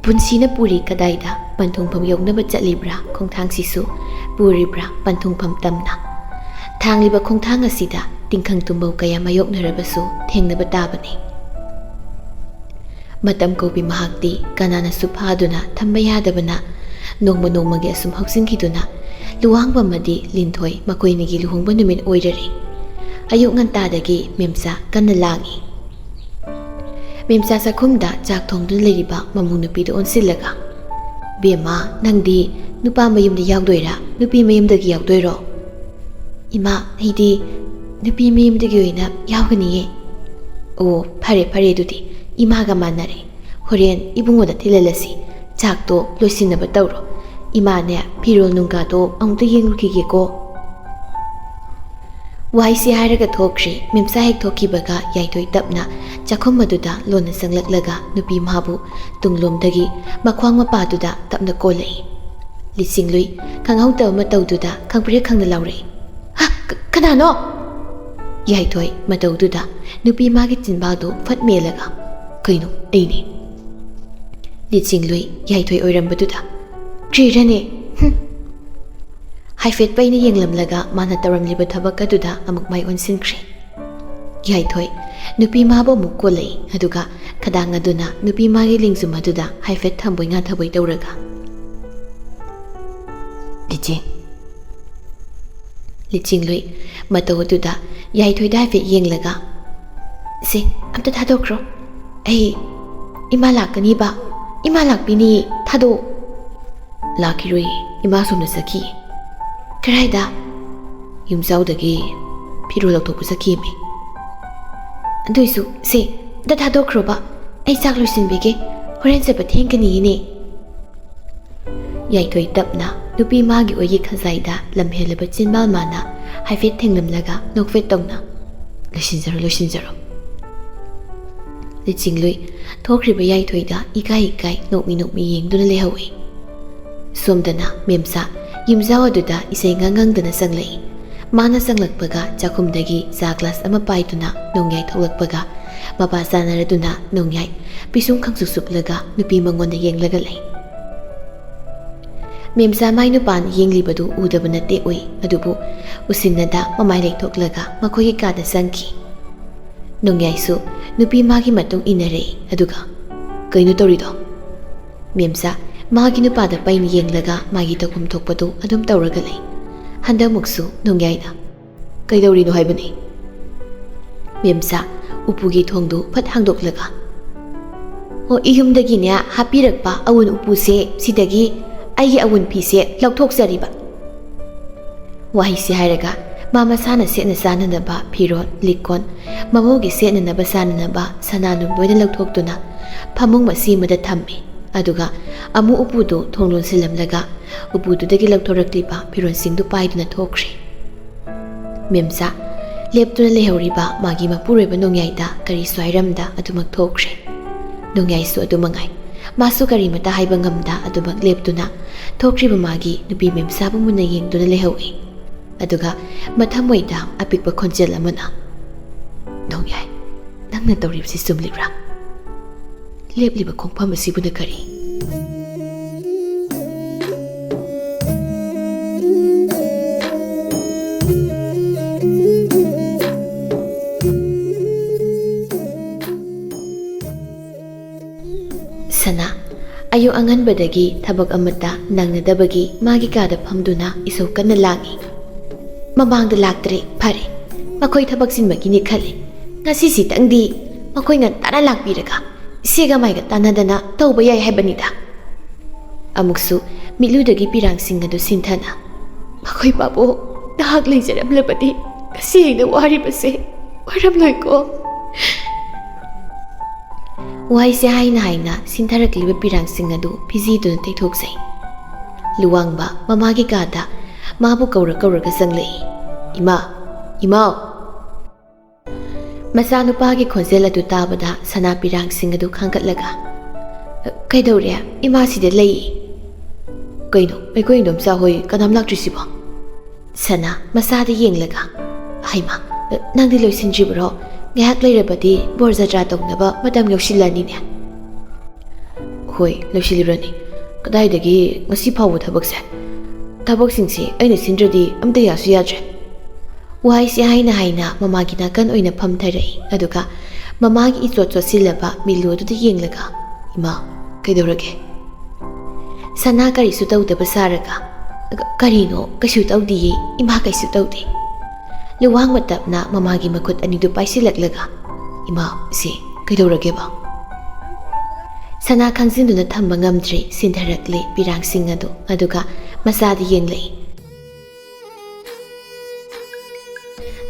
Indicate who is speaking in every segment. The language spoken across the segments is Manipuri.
Speaker 1: ꯄꯨꯟꯁꯤꯅ ꯄꯨꯔꯤ ꯀꯗꯥꯏꯗ ꯄꯟꯊꯨꯡꯐꯝ ꯌꯧꯅꯕ ꯆꯠꯂꯤꯕ꯭ꯔꯥ ꯈꯣꯡꯊꯥꯡꯁꯤꯁꯨ ꯄꯨꯔꯤꯕ꯭ꯔꯥ ꯄꯟꯊꯨꯡꯐꯝ ꯇꯝꯅ ꯊꯥꯡꯂꯤꯕ ꯈꯣꯡꯊꯥꯡ ꯑꯁꯤꯗ ꯇꯤꯡꯈꯪ ꯇꯨꯝꯕꯧ ꯀꯌꯥ ꯃꯥꯌꯣꯛꯅꯔꯕꯁꯨ ꯊꯦꯡꯅꯕ ꯇꯥꯕꯅꯤ ꯃꯇꯝ ꯀꯧꯕꯤ ꯃꯍꯥꯛꯇꯤ ꯀꯅꯥꯅꯁꯨ ꯐꯥꯗꯨꯅ ꯊꯝꯕ ꯌꯥꯗꯕꯅ ꯅꯣꯡꯃ ꯅꯣꯡꯃꯒꯤ ꯑꯁꯨꯝ ꯍꯧꯖꯤꯟꯈꯤꯗꯨꯅ ꯂꯨꯋꯥꯡꯕ ꯑꯃꯗꯤ ꯂꯤꯟꯊꯣꯏ ꯃꯈꯣꯏꯅꯤꯒꯤ ꯂꯨꯍꯣꯡꯕ ꯅꯨꯃꯤꯠ ꯑꯣꯏꯔꯔꯤ ꯑꯌꯨꯛ ꯉꯟꯇꯥꯗꯒꯤ ꯃꯦꯝꯆꯥ ꯀꯟꯅ ꯂꯥꯡꯏ ꯃꯦꯝꯆꯥ ꯆꯥꯛꯈꯨꯝꯗ ꯆꯥꯛ ꯊꯣꯡꯗꯨꯅ ꯂꯩꯔꯤꯕ ꯃꯃꯧ ꯅꯨꯄꯤꯗ ꯑꯣꯟꯁꯤꯜꯂꯒ ꯕꯦꯝꯃ ꯅꯪꯗꯤ ꯅꯨꯄꯥ ꯃꯌꯨꯝꯗ ꯌꯥꯎꯗꯣꯏꯔꯥ ꯅꯨꯄꯤ ꯃꯌꯨꯝꯗꯒꯤ ꯌꯥꯎꯗꯣꯏꯔꯣ ꯏꯃꯥ ꯑꯩꯗꯤ ꯅꯨꯄꯤ ꯃꯌꯨꯝꯗꯒꯤ ꯑꯣꯏꯅ ꯌꯥꯎꯒꯅꯤꯌꯦ ꯑꯣ ꯐꯔꯦ ꯐꯔꯦ ꯑꯗꯨꯗꯤ 이마가 만나래. 호렌 이붕어다 틸렐레시. 작도 로신나바 떠오로. 이마네 피롤 눈가도 아무도 yenrukige고. 와이시 하이라가 톡시 밈사 헥 톡키바가 야이토이 답나 자콤마두다 로나 상락라가 누비 마부 둥롬다기 마광 마빠두다 답나 꼴레이. 리싱루이 강하우다 마따우두다 강프레 강나 라우레. 하 그나노. 야이토이 마따우두다 누비 마기 진바도 팟메라가 그이노 에이니. 리싱루이 야이토이 오이람바두다 그리라네. 하이펫 바이나 ꯌꯦꯡꯂꯝꯂꯒ ꯃꯥꯅ ꯇꯧꯔꯝꯂꯤꯕ ꯊꯕꯛ ꯑꯗꯨꯗ ꯑꯃꯨꯛ ꯃꯥꯏ ꯑꯣꯟꯁꯤꯟꯈ꯭ꯔꯦ. ꯌꯥꯏꯊꯣꯏ ꯅꯨꯄꯤ ꯃꯥꯕꯨ ꯑꯃꯨꯛ ꯀꯣꯜꯂꯛꯏ ꯑꯗꯨꯒ ꯈꯗꯥꯡ ꯑꯗꯨꯅ ꯅꯨꯄꯤ ꯃꯥꯒꯤ ꯂꯤꯡꯖꯨꯝ ꯑꯗꯨꯗ ꯍꯥꯏꯐꯦꯠ ꯊꯝꯕꯣꯏ ꯉꯥꯊꯕꯣꯏ ꯇꯧꯔꯒ ꯂꯤꯆꯤꯡꯂꯨꯏ ꯃꯇꯧ ꯑꯗꯨꯗ ꯌꯥꯏꯊꯣꯏꯗ ꯍꯥꯏꯐꯦꯠ ꯌꯦꯡꯂꯒ ꯁꯦ ꯑꯝꯇ ꯊꯥꯗꯣꯛꯈ꯭ꯔꯣ ꯑꯩ ꯏꯃꯥ ꯂꯥꯛꯀꯅꯤꯕ ꯏꯃꯥ ꯂꯥꯛꯄꯤꯅꯤ ꯊꯥꯗꯣꯛ ꯂꯥꯛꯈꯤꯔꯣꯏ ꯏꯃꯥ ꯁꯣꯝꯗ ꯆꯠꯈꯤ ꯀꯔꯥꯏꯗ ꯌꯨꯝꯖꯥꯎꯗꯒꯤ ꯐꯤꯔꯣꯜ ꯂꯧꯊꯣꯛꯄ ꯆꯠꯈꯤꯃꯤ ꯑꯗꯨꯏꯁꯨ ꯁꯦ ꯑꯝꯇ ꯊꯥꯗꯣꯛꯈ꯭ꯔꯣꯕ ꯑꯩ ꯆꯥꯛ ꯂꯣꯏꯁꯤꯟꯕꯤꯒꯦ ꯍꯣꯔꯦꯟ ꯆꯠꯄ ꯊꯦꯡꯒꯅꯤꯅꯦ. ꯌꯥꯏꯊꯣꯏ ꯇꯞꯅ ꯅꯨꯄꯤ ꯃꯥꯒꯤ ꯑꯣꯏꯒꯤ ꯈꯖꯥꯏꯗ ꯂꯝꯍꯦꯜꯂꯕ ꯆꯤꯟꯕꯥꯜ ꯃꯥꯅ ꯍꯥꯏꯐꯦꯠ ꯊꯦꯡꯂꯝꯂꯒ ꯅꯣꯛꯐꯦꯠ ꯇꯧꯅ ꯂꯣꯏꯁꯤꯟꯖꯔꯣ ꯂꯣꯏꯁꯤꯟꯖꯔꯣ. ꯂꯤꯆꯤꯡꯂꯨꯏ ꯊꯣꯛꯈ꯭ꯔꯤꯕ ꯌꯥꯏꯊꯣꯏꯗ ꯏꯀꯥꯏ ꯏꯀꯥꯏ ꯅꯣꯛꯃꯤ ꯅꯣꯛꯃꯤ ꯌꯦꯡꯗꯨꯅ ꯂꯩꯍꯧꯏ. ꯁꯣꯝꯗꯅ ꯃꯦꯝꯆꯥ ꯌꯨꯝꯖꯥꯎ ꯑꯗꯨꯗ ꯏꯁꯩ ꯉꯪꯉꯪꯗꯅ ꯆꯪꯂꯛꯏ. ꯃꯥꯅ ꯆꯪꯂꯛꯄꯒ ꯆꯥꯛꯈꯨꯝꯗꯒꯤ ꯆꯥ ꯒ꯭ꯂꯥꯁ ꯑꯃ ꯄꯥꯏꯗꯨꯅ ꯅꯣꯡꯌꯥꯏ ꯊꯣꯛꯂꯛꯄꯒ ꯃꯄꯥ ꯆꯥꯅꯔꯗꯨꯅ ꯅꯣꯡꯌꯥꯏ ꯄꯤꯁꯨꯝ ꯈꯪꯁꯨ ꯁꯨꯞꯂꯒ ꯅꯨꯄꯤ ꯃꯉꯣꯟꯗ ꯌꯦꯡꯂꯒ ꯂꯩ. ꯃꯦꯝꯆꯥ ꯃꯥꯏ ꯅꯨꯄꯥꯅ ꯌꯦꯡꯂꯤꯕꯗꯨ ꯎꯗꯕ ꯅꯠꯇꯦ ꯎꯏ ꯑꯗꯨꯕꯨ ꯎꯁꯤꯟꯅꯗ ꯃꯃꯥꯏ ꯂꯩꯊꯣꯛꯂꯒ ꯃꯈꯣꯏꯒꯤ ꯀꯥꯗ ꯆꯪꯈꯤ. ꯅꯣꯡꯌꯥꯏꯁꯨ ꯅꯨꯄꯤ ꯃꯥꯒꯤ ꯃꯇꯨꯡ ꯏꯟꯅꯔꯛꯏ ꯑꯗꯨꯒ ꯀꯩꯅꯣ ꯇꯧꯔꯤꯗꯣ? ꯃꯦꯝꯆꯥ 마기 누빠다 빠이니 ꯌꯦꯡꯂꯒ 마기 ꯇꯧꯐꯝ ꯊꯣꯛꯄꯗꯨ ꯑꯗꯨꯝ ꯇꯧꯔꯒ ꯂꯩ. ꯍꯟꯗꯛꯃꯨꯛꯁꯨ ꯅꯣꯡꯌꯥꯏꯅ ꯀꯩꯗꯧꯔꯤꯅꯣ ꯍꯥꯏꯕꯅꯤ. ꯃꯦꯝꯆꯥ ꯎꯄꯨꯒꯤ ꯊꯣꯡꯗꯨ ꯐꯠ ꯍꯥꯡꯗꯣꯛꯂꯒ ꯑꯣ ꯏꯌꯨꯝꯗꯒꯤꯅꯦ ꯍꯥꯞꯄꯤꯔꯛꯄ ꯑꯋꯨꯟ ꯎꯄꯨꯁꯦ ꯁꯤꯗꯒꯤ ꯑꯩꯒꯤ ꯑꯋꯨꯟ ꯐꯤꯁꯦ ꯂꯧꯊꯣꯛꯆꯔꯤꯕ. ꯋꯥꯍꯩꯁꯦ ꯍꯥꯏꯔꯒ ꯃꯥ ꯃꯁꯥꯅ ꯁꯦꯠꯅ ꯆꯥꯅꯅꯕ ꯐꯤꯔꯣꯜ ꯂꯤꯛꯀꯣꯟ ꯃꯃꯧꯒꯤ ꯁꯦꯠꯅꯅꯕ ꯆꯥꯅꯅꯕ ꯁꯅꯥꯅꯨꯡ ꯂꯣꯏꯅ ꯂꯧꯊꯣꯛꯇꯨꯅ ꯐꯃꯨꯡ ꯃꯁꯤꯃꯗ ꯊꯝꯃꯤ. ꯑꯗꯨꯒ ꯑꯃꯨꯛ ꯎꯄꯨꯗꯨ ꯊꯣꯡ ꯂꯣꯟꯁꯤꯜꯂꯝꯂꯒ ꯎꯄꯨꯗꯨꯗꯒꯤ ꯂꯧꯊꯣꯔꯛꯂꯤꯕ ꯐꯤꯔꯣꯜꯁꯤꯡꯗꯨ ꯄꯥꯏꯗꯨꯅ ꯊꯣꯛꯈ꯭ꯔꯦ. ꯃꯦꯝꯆꯥ ꯂꯦꯞꯇꯨꯅ ꯂꯩꯍꯧꯔꯤꯕ ꯃꯥꯒꯤ ꯃꯄꯨꯔꯣꯏꯕ ꯅꯣꯡꯌꯥꯏꯗ ꯀꯔꯤꯁꯨ ꯍꯥꯏꯔꯝꯗ ꯑꯗꯨꯃꯛ ꯊꯣꯛꯈ꯭ꯔꯦ. ꯅꯣꯡꯌꯥꯏꯁꯨ ꯑꯗꯨꯃꯉꯥꯏ ꯃꯥꯁꯨ ꯀꯔꯤꯃꯇ ꯍꯥꯏꯕ ꯉꯝꯗ ꯑꯗꯨꯃꯛ ꯂꯦꯞꯇꯨꯅ ꯊꯣꯛꯈ꯭ꯔꯤꯕ ꯃꯥꯒꯤ ꯅꯨꯄꯤ ꯃꯦꯝꯆꯥꯕꯨ ꯃꯨꯟꯅ ꯌꯦꯡꯗꯨꯅ ꯂꯩꯍꯧꯏ. ꯑꯗꯨꯒ ꯃꯊꯃꯣꯏꯗ ꯑꯄꯤꯛꯄ ꯈꯣꯟꯖꯦꯜ ꯑꯃꯅ ꯅꯣꯡꯌꯥꯏ ꯅꯪꯅ ꯇꯧꯔꯤꯕꯁꯤ ꯆꯨꯝꯂꯤꯕ꯭ꯔꯥ? ꯂꯦꯞꯂꯤꯕ ꯈꯣꯡꯐꯝ ꯑꯁꯤꯕꯨꯅ ꯀꯔꯤ? ꯁꯅꯥ ꯑꯌꯨꯛ ꯑꯉꯟꯕꯗꯒꯤ ꯊꯕꯛ ꯑꯃꯠꯇ ꯅꯪꯅꯗꯕꯒꯤ ꯃꯥꯒꯤ ꯀꯥꯗ ꯐꯝꯗꯨꯅ ꯏꯁꯧ ꯀꯟꯅ ꯂꯥꯡꯏ. ꯃꯃꯥꯡꯗ ꯂꯥꯛꯇ꯭ꯔꯦ ꯐꯔꯦ ꯃꯈꯣꯏ ꯊꯕꯛ ꯆꯤꯟꯕꯒꯤꯅꯤ ꯈꯜꯂꯤ. ꯉꯁꯤꯁꯤꯇꯪꯗꯤ ꯃꯈꯣꯏ ꯉꯟꯇꯥꯅ ꯂꯥꯛꯄꯤꯔꯒ ꯏꯆꯦꯒ ꯃꯥꯏꯒ ꯇꯥꯟꯅꯗꯅ ꯇꯧꯕ ꯌꯥꯏ ꯍꯥꯏꯕꯅꯤꯗ. ꯑꯃꯨꯛꯁꯨ ꯃꯤꯠꯂꯨꯗꯒꯤ ꯄꯤꯔꯥꯡꯁꯤꯡ ꯑꯗꯨ ꯁꯤꯟꯊꯅ ꯃꯈꯣꯏ ꯕꯥꯕꯨ ꯅꯍꯥꯛ ꯂꯩꯖꯔꯝꯂꯕꯗꯤ ꯉꯁꯤ ꯑꯩꯅ ꯋꯥꯔꯤꯕꯁꯦ ꯋꯥꯔꯝꯂꯣꯏꯀꯣ. ꯋꯥꯍꯩꯁꯦ ꯍꯥꯏꯅ ꯍꯥꯏꯅ ꯁꯤꯟꯊꯔꯛꯂꯤꯕ ꯄꯤꯔꯥꯡꯁꯤꯡ ꯑꯗꯨ ꯐꯤꯖꯤꯗꯨꯅ ꯇꯩꯊꯣꯛꯆꯩ. ꯂꯨꯋꯥꯡꯕ ꯃꯃꯥꯒꯤ ꯀꯥꯗ ꯃꯥꯕꯨ ꯀꯧꯔꯒ ꯆꯪꯂꯛꯏ. ꯏꯃꯥ ꯏꯃꯥꯎ. ꯃꯆꯥꯅꯨꯄꯥꯒꯤ ꯈꯣꯟꯖꯦꯜ ꯑꯗꯨ ꯇꯥꯕꯗ ꯁꯅꯥ ꯄꯤꯔꯥꯡꯁꯤꯡ ꯑꯗꯨ ꯈꯥꯡꯒꯠꯂꯒ ꯀꯩꯗꯧꯔꯦ ꯏꯃꯥꯁꯤꯗ ꯂꯩ. ꯀꯩꯅꯣ ꯑꯩꯈꯣꯏ ꯏꯗꯣꯝꯆꯥ ꯍꯣꯏ ꯀꯅꯥꯝ ꯂꯥꯛꯇ꯭ꯔꯤꯁꯤꯕꯣ? ꯁꯅꯥ ꯃꯆꯥꯗ ꯌꯦꯡꯂꯒ ꯍꯩꯃꯥ ꯅꯪꯗꯤ ꯂꯣꯏꯁꯤꯟꯗ꯭ꯔꯤꯕ꯭ꯔꯣ? ꯉꯥꯏꯍꯥꯛ ꯂꯩꯔꯕꯗꯤ ꯕꯣꯔ ꯖꯇ꯭ꯔꯥ ꯇꯧꯅꯕ ꯃꯇꯝ ꯌꯧꯁꯤꯜꯂꯅꯤꯅꯦ. ꯍꯣꯏ ꯂꯣꯏꯁꯤꯜꯂꯨꯔꯅꯤ ꯀꯗꯥꯏꯗꯒꯤ ꯉꯁꯤ ꯐꯥꯎꯕ ꯊꯕꯛꯁꯤꯡꯁꯦ ꯑꯩꯅ ꯁꯤꯟꯗ꯭ꯔꯗꯤ ꯑꯝꯇ ꯌꯥꯁꯨ ꯌꯥꯗ꯭ꯔꯦ ꯋꯥꯍꯩꯁꯦ ꯍꯥꯏꯅ ꯃꯃꯥꯒꯤ ꯅꯥꯀꯟ ꯑꯣꯏꯅ ꯐꯝꯊꯔꯛꯏ ꯑꯗꯨꯒ ꯃꯃꯥꯒꯤ ꯏꯆꯣꯠ ꯆꯣꯠꯁꯤꯜꯂꯕ ꯃꯤꯠꯂꯨ ꯑꯗꯨꯗ ꯌꯦꯡꯂꯒ ꯏꯃꯥ ꯀꯩꯗꯧꯔꯒꯦ ꯁꯅꯥ ꯀꯔꯤꯁꯨ ꯇꯧꯗꯕ ꯁꯥꯔꯒ ꯀꯔꯤꯅꯣ ꯀꯩꯁꯨ ꯇꯧꯗꯤꯌꯦ ꯏꯃꯥ ꯀꯩꯁꯨ ꯇꯧꯗꯦ ꯂꯨꯋꯥꯡꯕ ꯇꯞꯅ ꯃꯃꯥꯒꯤ ꯃꯈꯨꯠ ꯑꯅꯤꯗꯨ ꯄꯥꯏꯁꯤꯜꯂꯛꯂꯒ ꯏꯃꯥ ꯁꯤ ꯀꯩꯗꯧꯔꯒꯦꯕ ꯁꯅꯥ ꯈꯪꯖꯤꯟꯗꯨꯅ ꯊꯝꯕ ꯉꯝꯗ꯭ꯔꯦ ꯁꯤꯟꯊꯔꯛꯂꯦ ꯄꯤꯔꯥꯡꯁꯤꯡ ꯑꯗꯨ ꯑꯗꯨꯒ ꯃꯆꯥꯗ ꯌꯦꯡꯂꯛꯏ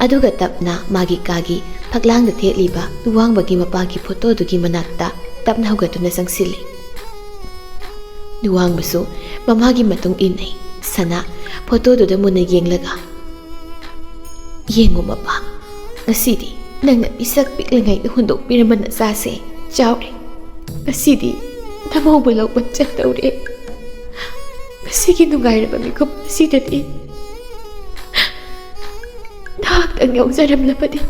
Speaker 1: ꯑꯗꯨꯒ ꯇꯞꯅ ꯃꯥꯒꯤ ꯀꯥꯒꯤ ꯐꯛꯂꯥꯡꯗ ꯊꯦꯠꯂꯤꯕ ꯂꯨꯋꯥꯡꯕꯒꯤ ꯃꯄꯥꯒꯤ ꯐꯣꯇꯣꯗꯨꯒꯤ ꯃꯅꯥꯛꯇ ꯇꯞꯅ ꯍꯧꯒꯠꯇꯨꯅ ꯆꯪꯁꯤꯜꯂꯤ ꯂꯨꯋꯥꯡꯕꯁꯨ ꯃꯃꯥꯒꯤ ꯃꯇꯨꯡ ꯏꯟꯅꯩ ꯁꯅꯥ ꯐꯣꯇꯣꯗꯨꯗ ꯃꯨꯟꯅ ꯌꯦꯡꯂꯒ ꯌꯦꯡꯉꯨ ꯃꯄꯥ ꯉꯁꯤꯗꯤ ꯅꯪꯅ ꯄꯤꯁꯛ ꯄꯤꯛꯂꯤꯉꯩꯗ ꯍꯨꯟꯗꯣꯛꯄꯤꯔꯝꯕ ꯅꯆꯥꯁꯦ ꯆꯥꯎꯔꯦ ꯉꯁꯤꯗꯤ ꯊꯃꯧꯕ ꯂꯧꯕ ꯆꯠꯇꯧꯔꯦ ꯉꯁꯤꯒꯤ ꯅꯨꯡꯉꯥꯏꯔꯕ ꯃꯤꯀꯨꯞ ꯑꯁꯤꯗꯗꯤ ꯅꯍꯥꯛꯇꯪ ꯌꯥꯎꯖꯔꯝꯂꯕꯗꯤ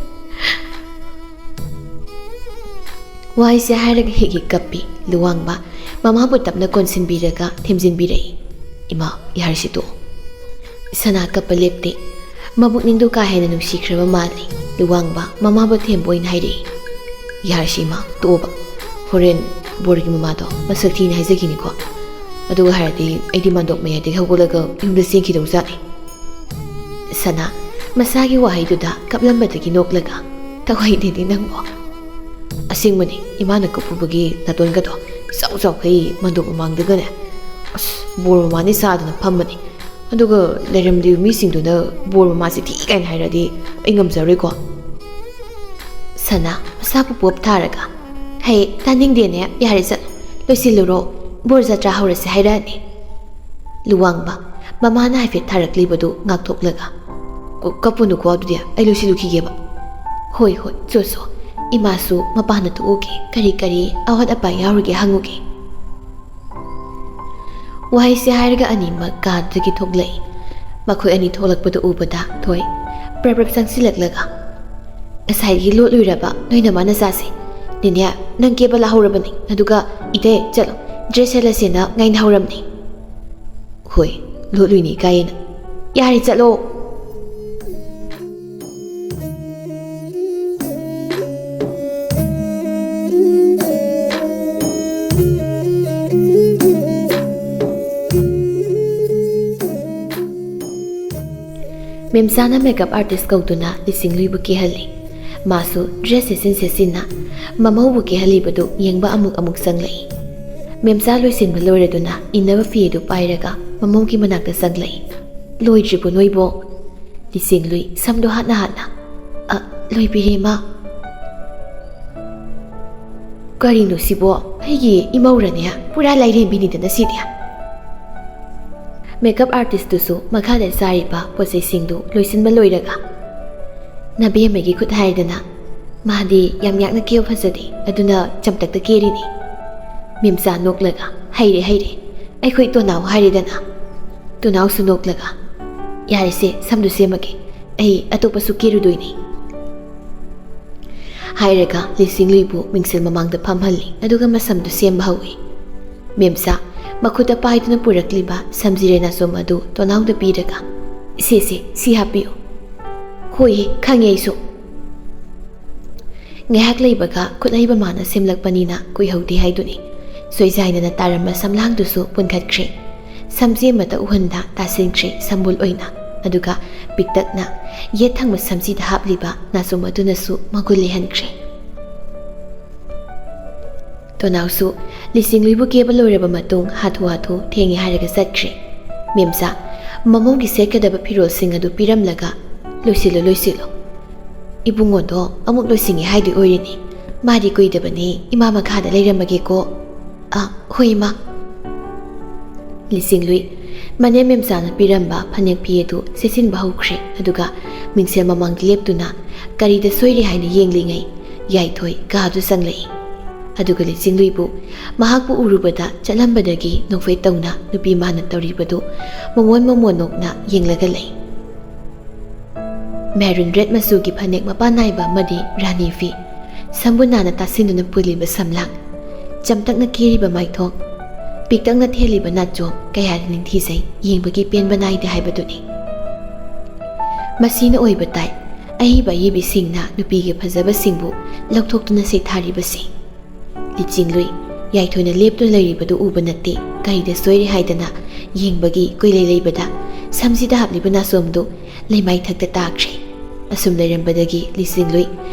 Speaker 1: ꯋꯥꯍꯩꯁꯦ ꯍꯥꯏꯔꯒ ꯍꯦꯛ ꯀꯞꯄꯤ ꯂꯨꯋꯥꯡꯕ ꯃꯃꯥꯕꯨ ꯇꯞꯅ ꯀꯣꯟꯁꯤꯟꯕꯤꯔꯒ ꯊꯦꯝꯖꯤꯟꯕꯤꯔꯛꯏ ꯏꯃꯥ ꯌꯥꯔꯁꯤ ꯇꯣꯛꯑꯣ ꯁꯅꯥ ꯀꯞꯄ ꯂꯦꯞꯇꯦ ꯃꯕꯨꯛꯅꯤꯡꯗꯨ ꯀꯥ ꯍꯦꯟꯅ ꯅꯨꯡꯁꯤꯈ꯭ꯔꯕ ꯃꯥꯜꯂꯤ ꯂꯨꯋꯥꯡꯕ ꯃꯃꯥꯕꯨ ꯊꯦꯝꯕ ꯑꯣꯏꯅ ꯍꯥꯏꯔꯛꯏ ꯌꯥꯔꯁꯤ ꯏꯃꯥ ꯇꯣꯛꯑꯣꯕ ꯍꯣꯔꯦꯟ ꯕꯣꯔꯒꯤ ꯃꯃꯥꯗꯣ ꯃꯁꯛ ꯊꯤꯅ ꯍꯥꯏꯖꯈꯤꯅꯤꯀꯣ ꯑꯗꯨꯒ ꯍꯥꯏꯔꯗꯤ ꯑꯩꯗꯤ ꯃꯥꯟꯗꯣꯞ ꯃꯌꯥꯏꯗꯒꯤ ꯍꯧꯒꯠꯂꯒ ꯌꯨꯝꯗ ꯆꯦꯟꯈꯤꯗꯧ ꯖꯥꯠꯅꯤ ꯁꯅꯥ ꯃꯁꯥꯒꯤ ꯋꯥꯍꯩꯗꯨꯗ ꯀꯞꯂꯝꯕꯗꯒꯤ ꯅꯣꯛꯂꯒ ꯊꯋꯥꯏꯗꯦꯅꯤ ꯅꯪꯕꯣ ꯑꯁꯦꯡꯕꯅꯤ ꯏꯃꯥꯅ ꯀꯞꯄꯨꯕꯒꯤ ꯅꯥꯇꯣꯟꯒꯗꯣ ꯏꯆꯥꯎ ꯆꯥꯎꯈꯩ ꯃꯥꯟꯗꯣꯞ ꯃꯃꯥꯡꯗꯒꯅꯦ ꯑꯁ ꯕꯣꯔ ꯃꯃꯥꯅꯤ ꯁꯥꯗꯅ ꯐꯝꯕꯅꯤ ꯑꯗꯨꯒ ꯂꯩꯔꯝꯂꯤꯕ ꯃꯤꯁꯤꯡꯗꯨꯅ ꯕꯣꯔ ꯃꯃꯥꯁꯤ ꯊꯤ ꯀꯥꯏꯅ ꯍꯥꯏꯔꯗꯤ ꯑꯩ ꯉꯝꯖꯔꯣꯏꯀꯣ ꯁꯅꯥ ꯃꯁꯥꯕꯨ ꯄꯣꯞ ꯊꯥꯔꯒ ꯍꯩ ꯇꯥꯅꯤꯡꯗꯦꯅꯦ ꯌꯥꯔꯦ ꯆꯠꯂꯣ ꯂꯣꯏꯁꯤꯜꯂꯨꯔꯣ ꯕꯣꯔ ꯖꯇ꯭ꯔꯥ ꯍꯧꯔꯁꯤ ꯍꯥꯏꯔꯛꯑꯅꯤ ꯂꯨꯋꯥꯡꯕ ꯃꯃꯥꯅ ꯍꯥꯏꯐꯦꯠ ꯊꯥꯔꯛꯂꯤꯕꯗꯨ ꯉꯥꯛꯊꯣꯛꯂꯒ ꯀꯞꯄꯨꯅꯨꯀꯣ ꯑꯗꯨꯗꯤ ꯑꯩ ꯂꯣꯏꯁꯤꯜꯂꯨꯈꯤꯒꯦꯕ ꯍꯣꯏ ꯆꯣ ꯏꯃꯥꯁꯨ ꯃꯄꯥꯟꯗ ꯊꯣꯛꯎꯒꯦ ꯀꯔꯤ ꯑꯋꯥꯠ ꯑꯄꯥ ꯌꯥꯎꯔꯤꯒꯦ ꯍꯪꯉꯨꯒꯦ ꯋꯥꯍꯩꯁꯦ ꯍꯥꯏꯔꯒ ꯑꯅꯤꯃꯛ ꯀꯥꯗꯒꯤ ꯊꯣꯛꯂꯛꯏ ꯃꯈꯣꯏ ꯑꯅꯤ ꯊꯣꯛꯂꯛꯄꯗ ꯎꯕꯗ ꯊꯣꯏ ꯄ꯭ꯔꯞ ꯆꯪꯁꯤꯜꯂꯛꯂꯒ ꯉꯁꯥꯏꯒꯤ ꯂꯣꯠꯂꯨꯔꯕ ꯅꯣꯏ ꯅꯃꯥ ꯅꯆꯥꯁꯦ ꯅꯤꯅꯦ ꯅꯪ ꯀꯦꯕ ꯂꯥꯍꯧꯔꯕꯅꯤ ꯑꯗꯨꯒ ꯏꯇꯩ ꯆꯠꯂꯣ ꯗ꯭ꯔꯦꯁ ꯁꯦꯠꯂꯁꯦꯅ ꯉꯥꯏꯅꯍꯧꯔꯝꯅꯤ ꯍꯣꯏ ꯂꯣꯠꯂꯨꯏꯅꯤ ꯀꯥꯏꯌꯦꯅ ꯌꯥꯔꯦ ꯆꯠꯂꯣ ꯃꯦꯝꯆꯥꯅ ꯃꯦꯀꯞ ꯑꯥꯔꯇꯤꯁ ꯀꯧꯗꯨꯅ ꯂꯤꯁꯤꯡꯂꯨꯏꯕꯨ ꯀꯦꯍꯜꯂꯤ ꯃꯥꯁꯨ ꯗ꯭ꯔꯦꯁ ꯁꯦꯠꯆꯤꯟꯅ ꯃꯃꯧꯕꯨ ꯀꯦꯍꯜꯂꯤꯕꯗꯨ ꯌꯦꯡꯕ ꯑꯃꯨꯛ ꯆꯪꯂꯛꯏ ꯃꯦꯝꯆꯥ ꯂꯣꯏꯁꯤꯟꯕ ꯂꯣꯏꯔꯗꯨꯅ ꯏꯟꯅꯕ ꯐꯤ ꯑꯗꯨ ꯄꯥꯏꯔꯒ ꯃꯃꯧꯒꯤ ꯃꯅꯥꯛꯇ ꯆꯪꯂꯛꯏ ꯂꯣꯏꯗ꯭ꯔꯤꯕꯣ ꯅꯣꯏꯕꯣ ꯂꯤꯁꯤꯡꯂꯨꯏ ꯁꯝꯗꯣ ꯍꯥꯠꯅ ꯂꯣꯏꯕꯤꯔꯦ ꯃꯥ ꯀꯔꯤꯅꯣ ꯁꯤꯕꯣ ꯑꯩꯒꯤ ꯏꯃꯧꯔꯅꯦ ꯄꯨꯔꯥ ꯂꯥꯏꯔꯦꯝꯕꯤꯅꯤꯗꯅ ꯁꯤꯗꯤ ꯃꯦꯀꯞ ꯑꯥꯔꯇꯤꯁꯇꯨꯁꯨ ꯃꯈꯥꯗ ꯆꯥꯔꯤꯕ ꯄꯣꯠꯆꯩꯁꯤꯡꯗꯨ ꯂꯣꯏꯁꯤꯟꯕ ꯂꯣꯏꯔꯒ ꯅꯕꯦꯝꯃꯒꯤ ꯈꯨꯠ ꯍꯥꯏꯔꯗꯅ ꯃꯥꯗꯤ ꯌꯥꯝ ꯌꯥꯛꯅ ꯀꯦꯕ ꯐꯖꯗꯦ ꯑꯗꯨꯅ ꯆꯝꯇꯛꯇ ꯀꯦꯔꯤꯅꯤ ꯃꯦꯝꯆꯥ ꯅꯣꯛꯂꯒ ꯍꯩꯔꯦ ꯑꯩꯈꯣꯏ ꯇꯣꯅꯥꯎ ꯍꯥꯏꯔꯦꯗꯅ ꯇꯣꯅꯥꯎꯁꯨ ꯅꯣꯛꯂꯒ ꯌꯥꯔꯦꯁꯦ ꯁꯝꯗꯨ ꯁꯦꯝꯃꯒꯦ ꯑꯩ ꯑꯇꯣꯞꯄꯁꯨ ꯀꯦꯔꯨꯗꯣꯏꯅꯤ ꯍꯥꯏꯔꯒ ꯂꯤꯁꯤꯡꯂꯨꯏꯕꯨ ꯃꯤꯡꯁꯦꯜ ꯃꯃꯥꯡꯗ ꯐꯝꯍꯜꯂꯤ ꯑꯗꯨꯒ ꯃꯁꯝꯗꯨ ꯁꯦꯝꯕ ꯍꯧꯏ ꯃꯦꯝꯆꯥ ꯃꯈꯨꯠꯇ ꯄꯥꯏꯗꯨꯅ ꯄꯨꯔꯛꯂꯤꯕ ꯁꯝꯖꯤꯔꯦ ꯅꯥꯆꯣꯝ ꯑꯗꯨ ꯇꯣꯅꯥꯎꯗ ꯄꯤꯔꯒ ꯏꯆꯦꯁꯦ ꯁꯤ ꯍꯥꯞꯄꯤꯌꯨ ꯍꯣꯏ ꯈꯪꯉꯦ ꯑꯩꯁꯨ ꯉꯥꯏꯍꯥꯛ ꯂꯩꯕꯒ ꯈꯨꯠꯍꯩꯕ ꯃꯥꯅ ꯁꯦꯝꯂꯛꯄꯅꯤꯅ ꯀꯨꯏꯍꯧꯗꯦ ꯍꯥꯏꯗꯨꯅꯤ ꯁꯣꯏꯖꯥꯏꯅꯅ ꯇꯥꯔꯝꯕ ꯁꯝꯂꯥꯡꯗꯨꯁꯨ ꯄꯨꯟꯈꯠꯈ꯭ꯔꯦ ꯁꯝꯖꯦꯝꯕꯗ ꯎꯍꯟꯗ ꯇꯥꯁꯤꯟꯈ꯭ꯔꯦ ꯁꯝꯕꯨꯜ ꯑꯣꯏꯅ ꯑꯗꯨꯒ ꯄꯤꯛꯇꯛꯅ ꯌꯦꯠ ꯊꯪꯕ ꯁꯝꯖꯤꯗ ꯍꯥꯞꯂꯤꯕ ꯅꯥꯆꯣꯝ ꯑꯗꯨꯅꯁꯨ ꯃꯒꯨꯟ ꯂꯩꯍꯟꯈ꯭ꯔꯦ ꯇꯣꯅꯥꯎꯁꯨ ꯂꯤꯁꯤꯡꯂꯨꯏꯕꯨ ꯀꯦꯕ ꯂꯣꯏꯔꯕ ꯃꯇꯨꯡ ꯍꯥꯊꯨ ꯊꯦꯡꯉꯦ ꯍꯥꯏꯔꯒ ꯆꯠꯈ꯭ꯔꯦ ꯃꯦꯝꯆꯥ ꯃꯃꯧꯒꯤ ꯁꯦꯠꯀꯗꯕ ꯐꯤꯔꯣꯜꯁꯤꯡ ꯑꯗꯨ ꯄꯤꯔꯝꯂꯒ ꯂꯣꯏꯁꯤꯜꯂꯣ ꯏꯕꯨꯡꯉꯣꯗꯣ ꯑꯃꯨꯛ ꯂꯣꯏꯁꯤꯟꯒꯦ ꯍꯥꯏꯗꯤ ꯑꯣꯏꯔꯤꯅꯤ ꯃꯥꯗꯤ ꯀꯨꯏꯗꯕꯅꯤ ꯏꯃꯥ ꯃꯈꯥꯗ ꯂꯩꯔꯝꯃꯒꯦꯀꯣ ꯍꯣꯏ ꯏꯃꯥ ꯂꯤꯁꯤꯡꯂꯨꯏ ꯃꯅꯦꯝ ꯃꯦꯝꯆꯥꯅ ꯄꯤꯔꯝꯕ ꯐꯅꯦꯛ ꯐꯤ ꯑꯗꯨ ꯁꯦꯠꯆꯤꯟꯕ ꯍꯧꯈ꯭ꯔꯦ ꯑꯗꯨꯒ ꯃꯤꯡꯁꯦꯜ ꯃꯃꯥꯡꯗ ꯂꯦꯞꯇꯨꯅ ꯀꯔꯤꯗ ꯁꯣꯏꯔꯤ ꯍꯥꯏꯅ ꯌꯦꯡꯂꯤꯉꯩ ꯌꯥꯏꯊꯣꯏ ꯀꯥꯗꯨ ꯆꯪꯂꯛꯏ ꯑꯗꯨꯒ ꯂꯤꯁꯤꯡꯂꯨꯏꯕꯨ ꯃꯍꯥꯛꯄꯨ ꯎꯔꯨꯕꯗ ꯆꯠꯂꯝꯕꯗꯒꯤ ꯅꯣꯛꯐꯦꯠ ꯇꯧꯅ ꯅꯨꯄꯤ ꯃꯥꯅ ꯇꯧꯔꯤꯕꯗꯨ ꯃꯣꯃꯣꯟ ꯅꯣꯛꯅ ꯌꯦꯡꯂꯒ ꯂꯩ ꯃꯦꯔꯨꯟ ꯔꯦꯠ ꯃꯆꯨꯒꯤ ꯐꯅꯦꯛ ꯃꯄꯥꯟ ꯅꯥꯏꯕ ꯑꯃꯗꯤ ꯔꯥꯅꯤ ꯐꯤ ꯁꯝꯕꯨ ꯅꯥꯟꯅ ꯇꯥꯁꯤꯟꯗꯨꯅ ꯄꯨꯜꯂꯤꯕ ꯁꯝꯂꯥꯡ ꯆꯝꯇꯛꯅ ꯀꯦꯔꯤꯕ ꯃꯥꯏꯊꯣꯡ ꯄꯤꯛꯇꯛꯅ ꯊꯦꯜꯂꯤꯕ ꯅꯥꯆꯣꯝ ꯀꯌꯥꯗ ꯅꯤꯡꯊꯤꯖꯩ ꯌꯦꯡꯕꯒꯤ ꯄꯦꯟꯕ ꯅꯥꯏꯗꯦ ꯍꯥꯏꯕꯗꯨꯅꯤ꯫ ꯃꯁꯤꯅ ꯑꯣꯏꯕ ꯇꯥꯏ ꯑꯏꯕ ꯑꯏꯕꯤꯁꯤꯡꯅ ꯅꯨꯄꯤꯒꯤ ꯐꯖꯕꯁꯤꯡꯕꯨ ꯂꯧꯊꯣꯛꯇꯨꯅ ꯁꯩꯊꯥꯔꯤꯕꯁꯤ꯫ ꯂꯤꯆꯤꯡꯂꯨꯏ ꯌꯥꯏꯊꯣꯏꯅ ꯂꯦꯞꯇꯨꯅ ꯂꯩꯔꯤꯕꯗꯨ ꯎꯕ ꯅꯠꯇꯦ ꯀꯔꯤꯗ ꯁꯣꯏꯔꯦ ꯍꯥꯏꯗꯅ ꯌꯦꯡꯕꯒꯤ ꯀꯨꯏꯂꯩ ꯂꯩꯕꯗ ꯁꯝꯁꯤꯗ ꯍꯥꯞꯂꯤꯕ ꯅꯥꯆꯣꯝꯗꯨ ꯂꯩꯃꯥꯏꯊꯛꯇ ꯇꯥꯈ꯭ꯔꯦ꯫ ꯑꯁꯨꯝ ꯂꯩꯔꯝꯕꯗꯒꯤ ꯂꯤꯆꯤꯡꯂꯨꯏ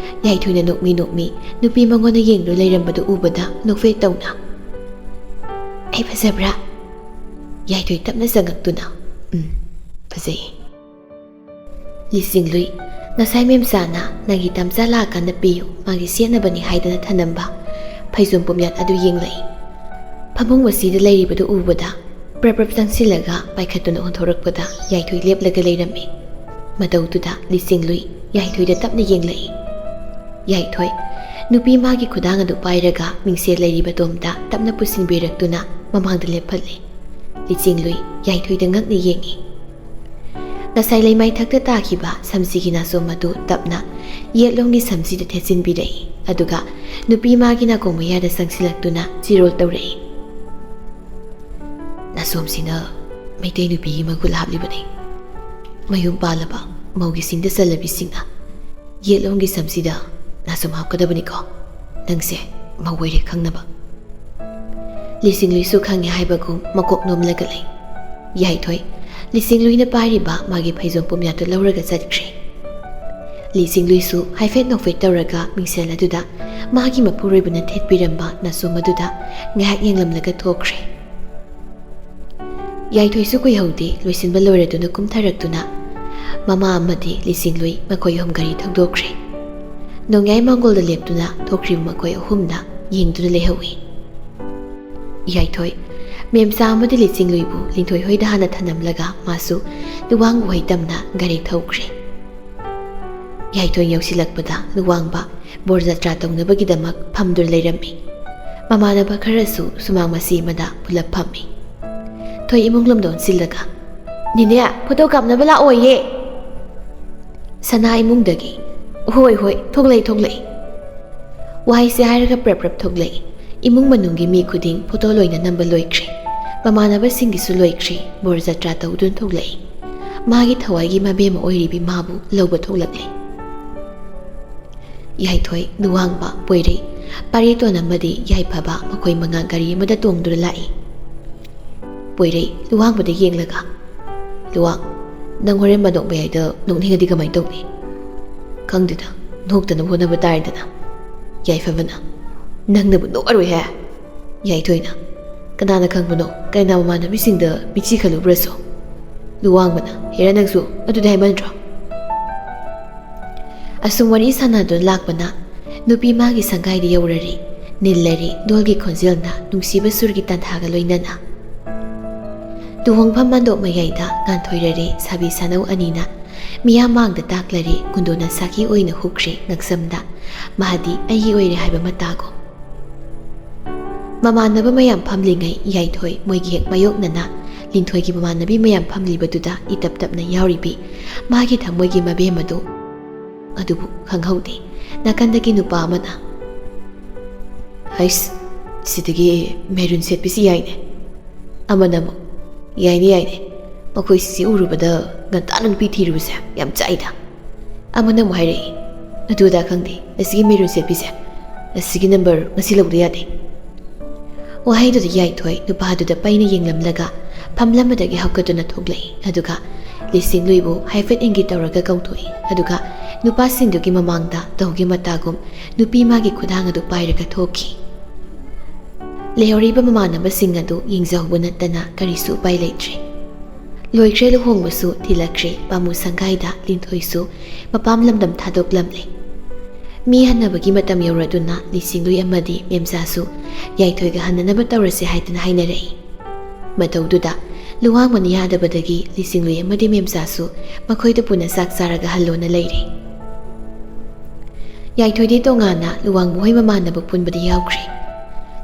Speaker 1: ꯌꯥꯏꯊꯣꯏꯅ ꯅꯣꯛꯃꯤ ꯅꯣꯛꯃꯤ ꯅꯨꯄꯤ ꯃꯉꯣꯟꯗ ꯌꯦꯡꯗꯨꯅ ꯂꯩꯔꯝꯕꯗꯨ ꯎꯕꯗ ꯅꯣꯛꯐꯦꯠ ꯇꯧꯅ "ꯑꯩ ꯐꯖꯕ꯭ꯔꯥ?" ꯌꯥꯏꯊꯣꯏ ꯇꯞꯅ ꯆꯪꯉꯛꯇꯨꯅ "ꯐꯖꯩ." ꯂꯤꯆꯤꯡꯂꯨꯏ "ꯉꯁꯥꯏ ꯃꯦꯝꯆꯥꯅ ꯅꯪꯒꯤ ꯇꯝꯆꯥ ꯂꯥꯛꯑꯀꯥꯟꯗ ꯄꯤꯌꯨ ꯃꯥꯒꯤ ꯁꯦꯠꯅꯕꯅꯤ ꯍꯥꯏꯗꯅ ꯊꯅꯝꯕ ꯐꯩꯖꯣꯝ ꯄꯨꯝꯌꯥꯠ ꯑꯗꯨ ꯌꯦꯡꯂꯛꯏ꯫ ꯐꯃꯨꯡ ꯃꯆꯤꯗ ꯂꯩꯔꯤꯕꯗꯨ ꯎꯕꯗ ꯄ꯭ꯔꯞ ꯆꯪꯁꯤꯜꯂꯒ ꯄꯥꯏꯈꯠꯇꯨꯅ ꯑꯣꯟꯊꯣꯔꯛꯄꯗ ꯌꯥꯏꯊꯣꯏ ꯂꯦꯞꯂꯒ ꯂꯩꯔꯝꯃꯤ꯫ ꯃꯇꯧꯗꯨꯗ ꯂꯤꯆꯤꯡꯂꯨꯏ ꯌꯥꯏꯊꯣꯏꯗ ꯇꯞꯅ ꯌꯦꯡꯂꯛꯏ꯫ ꯌꯥꯏꯊꯣꯏ ꯅꯨꯄꯤ ꯃꯥꯒꯤ ꯈꯨꯗꯥꯡ ꯑꯗꯨ ꯄꯥꯏꯔꯒ ꯃꯤꯡꯁꯦꯜ ꯂꯩꯔꯤꯕ ꯇꯣꯝꯗ ꯇꯞꯅ ꯄꯨꯁꯤꯟꯕꯤꯔꯛꯇꯨꯅ ꯃꯃꯥꯡꯗ ꯂꯦꯞꯍꯜꯂꯤ꯫ ꯂꯤꯆꯤꯡꯂꯨꯏ ꯌꯥꯏꯊꯣꯏꯗ ꯉꯛꯅ ꯌꯦꯡꯉꯤ꯫ ꯉꯁꯥꯏ ꯂꯩꯃꯥꯏꯊꯛꯇ ꯇꯥꯈꯤꯕ ꯁꯝꯁꯤꯒꯤ ꯅꯥꯆꯣꯝ ꯑꯗꯨ ꯇꯞꯅ ꯌꯦꯠꯂꯣꯝꯒꯤ ꯁꯝꯁꯤꯗ ꯊꯦꯠꯆꯤꯟꯕꯤꯔꯛꯏ ꯑꯗꯨꯒ ꯅꯨꯄꯤ ꯃꯥꯒꯤ ꯅꯥꯀꯣꯡ ꯃꯌꯥꯗ ꯆꯪꯁꯤꯜꯂꯛꯇꯨꯅ ꯆꯤꯔꯣꯜ ꯇꯧꯔꯛꯏ꯫ "ꯅꯥꯆꯣꯝꯁꯤꯅ ꯃꯩꯇꯩ ꯅꯨꯄꯤꯒꯤ ꯃꯒꯨꯟ ꯍꯥꯞꯂꯤꯕꯅꯤ꯫ ꯃꯌꯨꯝ ꯄꯥꯜꯂꯕ ꯃꯧꯒꯤ ꯁꯤꯡꯗ ꯆꯜꯂꯕꯤꯁꯤꯡꯅ ꯌꯦꯠꯂꯣꯝꯒꯤ ꯁꯝꯁꯤꯗ ꯅꯥꯆꯣꯝ ꯍꯥꯞꯀꯗꯕꯅꯤꯀꯣ ꯅꯪꯁꯦ ꯃꯧ ꯑꯣꯏꯔꯦ ꯈꯪꯅꯕ." ꯂꯤꯆꯤꯡꯂꯨꯏꯁꯨ ꯈꯪꯉꯦ ꯍꯥꯏꯕꯒꯨꯝ ꯃꯀꯣꯛ ꯅꯣꯝꯂꯒ ꯂꯩ꯫ ꯌꯥꯏꯊꯣꯏ ꯂꯤꯆꯤꯡꯂꯨꯏꯅ ꯄꯥꯏꯔꯤꯕ ꯃꯥꯒꯤ ꯐꯩꯖꯣꯝ ꯄꯨꯝꯌꯥꯠꯇꯨ ꯂꯧꯔꯒ ꯆꯠꯈ꯭ꯔꯦ꯫ ꯂꯤꯆꯤꯡꯂꯨꯏꯁꯨ ꯍꯥꯏꯐꯦꯠ ꯅꯣꯛꯐꯦꯠ ꯇꯧꯔꯒ ꯃꯤꯡꯁꯦꯜ ꯑꯗꯨꯗ ꯃꯥꯒꯤ ꯃꯄꯨꯔꯣꯏꯕꯅ ꯊꯦꯠꯄꯤꯔꯝꯕ ꯅꯥꯆꯣꯝ ꯑꯗꯨꯗ ꯉꯥꯏꯍꯥꯛ ꯌꯦꯡꯂꯝꯂꯒ ꯊꯣꯛꯈ꯭ꯔꯦ꯫ ꯌꯥꯏꯊꯣꯏꯁꯨ ꯀꯨꯏꯍꯧꯗꯦ ꯂꯣꯏꯁꯤꯟꯕ ꯂꯣꯏꯔꯗꯨꯅ ꯀꯨꯝꯊꯔꯛꯇꯨꯅ ꯃꯃꯥ ꯑꯃꯗꯤ ꯂꯤꯆꯤꯡꯂꯨꯏ ꯃꯈꯣꯏ ꯑꯍꯨꯝ ꯒꯥꯔꯤ ꯊꯧꯗꯣꯛꯈ꯭ꯔꯦ꯫ ꯅꯣꯡꯌꯥꯏ ꯃꯥꯡꯒꯣꯜꯗ ꯂꯦꯞꯇꯨꯅ ꯊꯣꯛꯈ꯭ꯔꯤꯕ ꯃꯈꯣꯏ ꯑꯍꯨꯝꯅ ꯌꯦꯡꯗꯨꯅ ꯂꯩꯍꯧꯏ꯫ ꯌꯥꯏꯊꯣꯏ ꯃꯦꯝꯆꯥ ꯑꯃꯗꯤ ꯂꯤꯆꯤꯡꯂꯨꯏꯕꯨ ꯂꯤꯟꯊꯣꯏ ꯍꯣꯏꯗ ꯍꯥꯟꯅ ꯊꯅꯝꯂꯒ ꯃꯥꯁꯨ ꯂꯨꯋꯥꯡꯕ ꯍꯣꯏ ꯇꯝꯅ ꯒꯥꯔꯤ ꯊꯧꯈ꯭ꯔꯦ꯫ ꯌꯥꯏꯊꯣꯏ ꯌꯧꯁꯤꯜꯂꯛꯄꯗ ꯂꯨꯋꯥꯡꯕ ꯕꯣꯔ ꯖꯇ꯭ꯔꯥ ꯇꯧꯅꯕꯒꯤꯗꯃꯛ ꯐꯝꯗꯨꯅ ꯂꯩꯔꯝꯃꯤ꯫ ꯃꯃꯥꯟꯅꯕ ꯈꯔꯁꯨ ꯁꯨꯃꯥꯡ ꯃꯆꯤ ꯑꯃꯗ ꯄꯨꯂꯞ ꯐꯝꯃꯤ꯫ ꯊꯣꯏ ꯏꯃꯨꯡ ꯂꯣꯝꯗ ꯑꯣꯟꯁꯤꯜꯂꯒ "ꯅꯤꯅꯦ ꯐꯣꯇꯣ ꯀꯥꯞꯅꯕ ꯂꯥꯛꯑꯣꯌꯦ." ꯁꯅꯥ ꯏꯃꯨꯡꯗꯒꯤ "ꯍꯣꯏ ꯍꯣꯏ ꯊꯣꯛꯂꯛꯏ ꯊꯣꯛꯂꯛꯏ." ꯋꯥꯍꯩꯁꯦ ꯍꯥꯏꯔꯒ ꯄ꯭ꯔꯞ ꯊꯣꯛꯂꯛꯏ꯫ ꯏꯃꯨꯡ ꯃꯅꯨꯡꯒꯤ ꯃꯤ ꯈꯨꯗꯤꯡ ꯐꯣꯇꯣ ꯂꯣꯏꯅ ꯅꯝꯕ ꯂꯣꯏꯈ꯭ꯔꯦ꯫ ꯃꯃꯥꯟꯅꯕꯁꯤꯡꯒꯤꯁꯨ ꯂꯣꯏꯈ꯭ꯔꯦ꯫ ꯕꯣꯔ ꯖꯇ꯭ꯔꯥ ꯇꯧꯗꯨꯅ ꯊꯣꯛꯂꯛꯏ꯫ ꯃꯥꯒꯤ ꯊꯋꯥꯏꯒꯤ ꯃꯕꯦꯝꯃ ꯑꯣꯏꯔꯤꯕꯤ ꯃꯥꯕꯨ ꯂꯧꯕ ꯊꯣꯛꯂꯛꯂꯤ꯫ ꯌꯥꯏꯊꯣꯏ ꯂꯨꯋꯥꯡꯕ ꯄꯣꯏꯔꯩ ꯄꯥꯔꯤꯇꯣꯟ ꯑꯃꯗꯤ ꯌꯥꯏꯐꯕ ꯃꯈꯣꯏ ꯃꯉꯥ ꯒꯥꯔꯤ ꯑꯃꯗ ꯇꯣꯡꯗꯨꯅ ꯂꯥꯛꯏ꯫ ꯄꯣꯏꯔꯩ ꯂꯨꯋꯥꯡꯕꯗ ꯌꯦꯡꯂꯒ "ꯂꯨꯋꯥꯡ ꯅꯪ ꯍꯣꯔꯦꯟ ꯃꯅꯣꯛ ꯃꯌꯥꯏꯗ ꯅꯣꯛꯅꯤꯡꯉꯗꯤ ꯀꯃꯥꯏꯅ ꯇꯧꯅꯤ?" "ꯈꯪꯗꯦꯗ ꯅꯣꯛꯇꯅꯕ ꯍꯣꯠꯅꯕ ꯇꯥꯔꯦꯗꯅ." ꯌꯥꯏꯐꯕꯅ "ꯅꯪꯅꯕꯨ ꯅꯣꯛꯑꯔꯣꯏꯍꯦ." ꯌꯥꯏꯊꯣꯏꯅ "ꯀꯅꯥꯅ ꯈꯪꯕꯅꯣ ꯀꯩꯅꯥ ꯃꯃꯥꯟꯅꯕꯤꯁꯤꯡꯗ ꯃꯤꯆꯤ ꯈꯜꯂꯨꯕ꯭ꯔꯁꯨ." ꯂꯨꯋꯥꯡꯕꯅ "ꯍꯦꯔꯥ ꯅꯪꯁꯨ ꯑꯗꯨꯗꯤ ꯍꯥꯏꯃꯟꯗ꯭ꯔꯣ." ꯑꯁꯨꯝ ꯋꯥꯔꯤ ꯁꯥꯟꯅꯗꯨꯅ ꯂꯥꯛꯄꯅ ꯅꯨꯄꯤ ꯃꯥꯒꯤ ꯁꯪꯒꯥꯏꯗ ꯌꯧꯔꯔꯤ꯫ ꯅꯤꯜꯂꯔꯤ ꯗꯣꯜꯒꯤ ꯈꯣꯟꯖꯦꯜꯅ ꯅꯨꯡꯁꯤꯕ ꯁꯨꯔꯒꯤ ꯇꯥꯟꯊꯥꯒ ꯂꯣꯏꯅꯅ꯫ ꯂꯨꯍꯣꯡꯐꯝ ꯃꯥꯟꯗꯣꯞ ꯃꯌꯥꯏꯗ ꯉꯥꯟꯊꯣꯏꯔꯔꯤ ꯁꯥꯕꯤ ꯁꯥꯅꯧ ꯑꯅꯤꯅ ꯃꯤꯌꯥꯝ ꯃꯥꯡꯗ ꯇꯥꯛꯂꯔꯤ ꯀꯨꯟꯗꯣꯅ ꯁꯥꯈꯤ ꯑꯣꯏꯅ ꯍꯨꯈ꯭ꯔꯦ ꯉꯛꯁꯝꯗ ꯃꯥꯗꯤ ꯑꯩꯒꯤ ꯑꯣꯏꯔꯦ ꯍꯥꯏꯕ ꯃꯇꯥꯒꯨꯝ꯫ ꯃꯃꯥꯟꯅꯕ ꯃꯌꯥꯝ ꯐꯝꯂꯤꯉꯩ ꯌꯥꯏꯊꯣꯏ ꯃꯣꯏꯒꯤ ꯍꯦꯛ ꯃꯥꯌꯣꯛꯅꯅ ꯂꯤꯟꯊꯣꯏꯒꯤ ꯃꯃꯥꯟꯅꯕꯤ ꯃꯌꯥꯝ ꯐꯝꯂꯤꯕꯗꯨꯗ ꯏꯇꯞ ꯇꯞꯅ ꯌꯥꯎꯔꯤꯕꯤ ꯃꯥꯒꯤ ꯊꯃꯣꯏꯒꯤ ꯃꯕꯦꯝ ꯑꯗꯨꯕꯨ ꯈꯪꯍꯧꯗꯦ ꯅꯥꯀꯟꯗꯒꯤ ꯅꯨꯄꯥ ꯑꯃꯅ "ꯍꯩꯁ ꯁꯤꯗꯒꯤ ꯃꯦꯔꯨꯟ ꯁꯦꯠꯄꯤꯁꯤ ꯌꯥꯏꯅꯦ." ꯑꯃꯅ ꯑꯃꯨꯛ "ꯌꯥꯏꯅꯦ ꯌꯥꯏꯅꯦ ꯃꯈꯣꯏꯁꯤ ꯎꯔꯨꯕꯗ ꯉꯟꯇꯥꯅ ꯅꯨꯄꯤ ꯊꯤꯔꯨꯕꯁꯦ ꯌꯥꯝ ꯆꯥꯏꯗ." ꯑꯃꯅ ꯑꯃꯨꯛ ꯍꯥꯏꯔꯛꯏ "ꯑꯗꯨꯗ ꯈꯪꯗꯦ ꯑꯁꯤꯒꯤ ꯃꯦꯔꯨꯟ ꯁꯦꯠꯄꯤꯁꯦ ꯑꯁꯤꯒꯤ ꯅꯝꯕꯔ ꯉꯁꯤ ꯂꯧꯗ ꯌꯥꯗꯦ." ꯋꯥꯍꯩꯗꯨꯗ ꯌꯥꯏꯊꯣꯏ ꯅꯨꯄꯥꯗꯨꯗ ꯄꯩꯅ ꯌꯦꯡꯂꯝꯂꯒ ꯐꯝꯂꯝꯕꯗꯒꯤ ꯍꯧꯒꯠꯇꯨꯅ ꯊꯣꯛꯂꯛꯏ ꯑꯗꯨꯒ ꯂꯤꯆꯤꯡꯂꯨꯏꯕꯨ ꯍꯥꯏꯐꯦꯠ ꯏꯪꯒꯤꯠ ꯇꯧꯔꯒ ꯀꯧꯊꯣꯛꯏ ꯑꯗꯨꯒ ꯅꯨꯄꯥꯁꯤꯡꯗꯨꯒꯤ ꯃꯃꯥꯡꯗ ꯇꯧꯒꯤ ꯃꯇꯥꯒꯨꯝ ꯅꯨꯄꯤ ꯃꯥꯒꯤ ꯈꯨꯗꯥꯡ ꯑꯗꯨ ꯄꯥꯏꯔꯒ ꯊꯣꯛꯈꯤ꯫ ꯂꯩꯍꯧꯔꯤꯕ ꯃꯃꯥꯟꯅꯕꯁꯤꯡ ꯑꯗꯨ ꯌꯦꯡꯖꯍꯧꯕ ꯅꯠꯇꯅ ꯀꯔꯤꯁꯨ ꯎꯄꯥꯏ ꯂꯩꯇ꯭ꯔꯦ꯫ ꯂꯣꯏꯈ꯭ꯔꯦ ꯂꯨꯍꯣꯡꯕꯁꯨ ꯊꯤꯜꯂꯛꯈ꯭ꯔꯦ ꯄꯥꯃꯨ ꯁꯪꯒꯥꯏꯗ ꯂꯤꯟꯊꯣꯏꯁꯨ ꯃꯄꯥꯝ ꯂꯝꯗꯝ ꯊꯥꯗꯣꯛꯂꯝꯂꯦ꯫ ꯃꯤ ꯍꯟꯅꯕꯒꯤ ꯃꯇꯝ ꯌꯧꯔꯗꯨꯅ ꯂꯤꯆꯤꯡꯂꯨꯏ ꯑꯃꯗꯤ ꯃꯦꯝꯆꯥꯁꯨ ꯌꯥꯏꯊꯣꯏꯒ ꯍꯟꯅꯅꯕ ꯇꯧꯔꯁꯦ ꯍꯥꯏꯗꯨꯅ ꯍꯥꯏꯅꯔꯛꯏ꯫ ꯃꯇꯧꯗꯨꯗ ꯂꯨꯋꯥꯡꯕꯅ ꯌꯥꯗꯕꯗꯒꯤ ꯂꯤꯆꯤꯡꯂꯨꯏ ꯑꯃꯗꯤ ꯃꯦꯝꯆꯥꯁꯨ ꯃꯈꯣꯏꯗ ꯄꯨꯟꯅ ꯆꯥꯛ ꯆꯥꯔꯒ ꯍꯜꯂꯣꯅ ꯂꯩꯔꯦ꯫ ꯌꯥꯏꯊꯣꯏꯗꯤ ꯇꯣꯉꯥꯟꯅ ꯂꯨꯋꯥꯡꯕ ꯍꯣꯏ ꯃꯃꯥꯟꯅꯕ ꯄꯨꯟꯕꯗ ꯌꯥꯎꯈ꯭ꯔꯦ꯫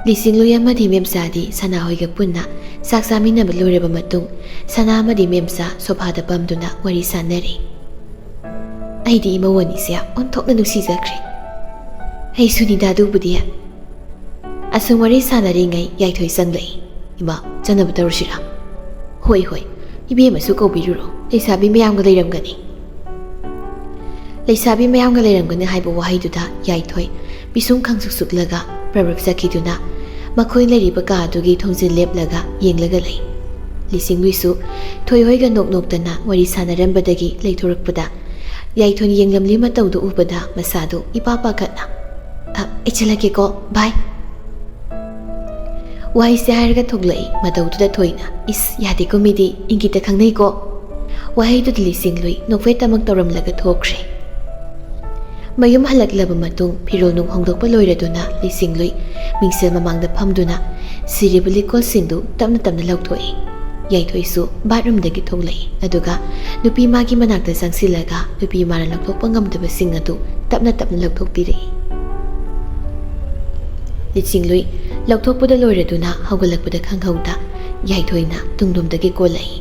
Speaker 1: ꯂꯤꯆꯤꯡꯂꯨꯏ ꯑꯃꯗꯤ ꯃꯦꯝꯆꯥꯗꯤ ꯁꯅꯥꯍꯣꯏꯒ ꯄꯨꯟꯅ ꯆꯥꯛ ꯆꯥꯃꯤꯟꯅꯕ ꯂꯣꯏꯔꯕ ꯃꯇꯨꯡ ꯁꯅꯥ ꯑꯃꯗꯤ ꯃꯦꯝꯆꯥ ꯁꯣꯐꯥꯗ ꯐꯝꯗꯨꯅ ꯋꯥꯔꯤ ꯁꯥꯟꯅꯔꯤ꯫ "ꯑꯩꯗꯤ ꯏꯃꯧ ꯑꯅꯤꯁꯦ ꯑꯣꯟꯊꯣꯛꯅ ꯅꯨꯡꯁꯤꯖꯈ꯭ꯔꯦ." "ꯑꯩꯁꯨꯅꯤꯗ ꯑꯗꯨꯕꯨꯗꯤ." ꯑꯁꯨꯝ ꯋꯥꯔꯤ ꯁꯥꯟꯅꯔꯤꯉꯩ ꯌꯥꯏꯊꯣꯏ ꯆꯪꯂꯛꯏ꯫ ꯏꯃꯥ ꯆꯟꯅꯕ ꯇꯧꯔꯨꯁꯤꯔꯥ? ꯍꯣꯏ ꯍꯣꯏ, ꯏꯕꯦꯝꯃꯁꯨ ꯀꯧꯕꯤꯔꯨꯔꯣ, ꯂꯩꯁꯥꯕꯤ ꯃꯌꯥꯝꯒ ꯂꯩꯔꯝꯒꯅꯤ꯫ ꯂꯩꯁꯥꯕꯤ ꯃꯌꯥꯝꯒ ꯂꯩꯔꯝꯒꯅꯤ ꯍꯥꯏꯕ ꯋꯥꯍꯩꯗꯨꯗ ꯌꯥꯏꯊꯣꯏ ꯄꯤꯁꯨꯝ ꯈꯪꯁꯨꯛ ꯁꯨꯛꯂꯒ ꯄ꯭ꯔꯕ꯭ꯔꯞ ꯆꯠꯈꯤꯗꯨꯅ ꯃꯈꯣꯏ ꯂꯩꯔꯤꯕ ꯀꯥ ꯑꯗꯨꯒꯤ ꯊꯣꯡꯖꯤꯜ ꯂꯦꯞꯂꯒ ꯌꯦꯡꯂꯒ ꯂꯩ꯫ ꯂꯤꯁꯤꯡꯂꯨꯏꯁꯨ ꯊꯣꯏꯍꯣꯏꯒ ꯅꯣꯛ ꯅꯣꯛꯇꯅ ꯋꯥꯔꯤ ꯁꯥꯟꯅꯔꯝꯕꯗꯒꯤ ꯂꯩꯊꯣꯔꯛꯄꯗ ꯌꯥꯏꯊꯣꯏꯅ ꯌꯦꯡꯂꯝꯂꯤ ꯃꯇꯧꯗꯨ ꯎꯕꯗ ꯃꯁꯥꯗꯨ ꯏꯄꯥ ꯄꯥꯈꯠꯅ "ꯑꯩ ꯆꯠꯂꯒꯦꯀꯣ, ꯕꯥꯏ"꯫ ꯋꯥꯍꯩꯁꯦ ꯍꯥꯏꯔꯒ ꯊꯣꯛꯂꯛꯏ ꯃꯇꯧꯗꯨꯗ ꯊꯣꯏꯅ "ꯏꯁ ꯌꯥꯗꯦꯀꯣ ꯃꯤꯗꯤ, ꯏꯪꯒꯤꯠꯇ ꯈꯪꯅꯩꯀꯣ"꯫ ꯋꯥꯍꯩꯗꯨꯗ ꯂꯤꯁꯤꯡꯂꯨꯏ ꯅꯣꯛꯐꯦꯠꯇꯃꯛ ꯇꯧꯔꯝꯂꯒ ꯊꯣꯛꯈ꯭ꯔꯦ꯫ ꯃꯌꯨꯝ ꯍꯜꯂꯛꯂꯕ ꯃꯇꯨꯡ ꯐꯤꯔꯣꯜ ꯅꯨꯡ ꯍꯣꯡꯗꯣꯛꯄ ꯂꯣꯏꯔꯗꯨꯅ ꯂꯤꯁꯤꯡꯂꯨꯏ ꯃꯤꯡꯁꯦꯜ ꯃꯃꯥꯡꯗ ꯐꯝꯗꯨꯅ ꯁꯤꯔꯤꯕ ꯂꯤꯛꯀꯣꯜꯁꯤꯡꯗꯨ ꯇꯞꯅ ꯇꯞꯅ ꯂꯧꯊꯣꯛꯏ꯫ ꯌꯥꯏꯊꯣꯏꯁꯨ ꯕꯥꯠꯔꯨꯝꯗꯒꯤ ꯊꯣꯛꯂꯛꯏ ꯑꯗꯨꯒ ꯅꯨꯄꯤ ꯃꯥꯒꯤ ꯃꯅꯥꯛꯇ ꯆꯪꯁꯤꯜꯂꯒ ꯅꯨꯄꯤ ꯃꯥꯅ ꯂꯧꯊꯣꯛꯄ ꯉꯝꯗꯕꯁꯤꯡ ꯑꯗꯨ ꯇꯞꯅ ꯇꯞꯅ ꯂꯧꯊꯣꯛꯄꯤꯔꯛꯏ꯫ ꯂꯤꯁꯤꯡꯂꯨꯏ ꯂꯧꯊꯣꯛꯄꯗ ꯂꯣꯏꯔꯗꯨꯅ ꯍꯧꯒꯠꯂꯛꯄꯗ ꯈꯪꯍꯧꯗ ꯌꯥꯏꯊꯣꯏꯅ ꯇꯨꯡꯂꯣꯝꯗꯒꯤ ꯀꯣꯜꯂꯛꯏ꯫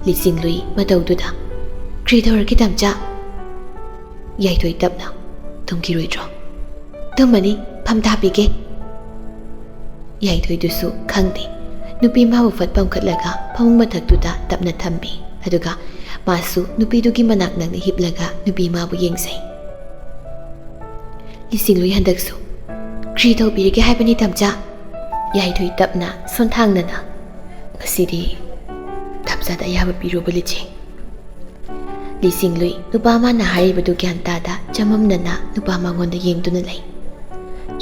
Speaker 1: ꯂꯤꯁꯤꯡꯂꯨꯏ ꯃꯇꯧꯗꯨꯗ "ꯀ꯭ꯔꯤ ꯇꯧꯔꯒꯦ ꯇꯝꯆꯥ"꯫ ꯌꯥꯏꯊꯣꯏ ꯇꯞꯅ "ꯇꯨꯝꯈꯤꯔꯣꯏꯗ꯭ꯔꯣ"꯫ "ꯇꯨꯝꯃꯅꯤ, ꯐꯝ ꯊꯥꯕꯤꯒꯦ"꯫ ꯌꯥꯏꯊꯣꯏꯗꯨꯁꯨ ꯈꯪꯗꯦ ꯅꯨꯄꯤ ꯃꯥꯕꯨ ꯐꯠ ꯄꯝꯈꯠꯂꯒ ꯐꯃꯨꯡ ꯃꯊꯛꯇꯨꯗ ꯇꯞꯅ ꯊꯝꯃꯤ ꯑꯗꯨꯒ ꯃꯥꯁꯨ ꯅꯨꯄꯤꯗꯨꯒꯤ ꯃꯅꯥꯛ ꯅꯛꯅ ꯍꯤꯞꯂꯒ ꯅꯨꯄꯤ ꯃꯥꯕꯨ ꯌꯦꯡꯖꯩ꯫ ꯂꯤꯁꯤꯡꯂꯨꯏ ꯍꯟꯗꯛꯁꯨ "ꯀ꯭ꯔꯤ ꯇꯧꯕꯤꯔꯒꯦ ꯍꯥꯏꯕꯅꯤ ꯇꯝꯆꯥ"꯫ ꯌꯥꯏꯊꯣꯏ ꯇꯞꯅ ꯁꯣꯟꯊꯥꯡꯅꯅ "ꯉꯁꯤꯗꯤ ꯇꯝꯆꯥꯗ ꯑꯌꯥꯕ ꯄꯤꯔꯨꯕ ꯂꯤꯆꯦꯡ"꯫ ꯂꯤꯁꯤꯡꯂꯨꯏ ꯅꯨꯄꯥ ꯃꯥꯅ ꯍꯥꯏꯔꯤꯕꯗꯨ ꯒ꯭ꯌꯥꯟ ꯇꯥꯗ ꯆꯃꯝꯅꯅ ꯅꯨꯄꯥ ꯃꯉꯣꯟꯗ ꯌꯦꯡꯗꯨꯅ ꯂꯩ꯫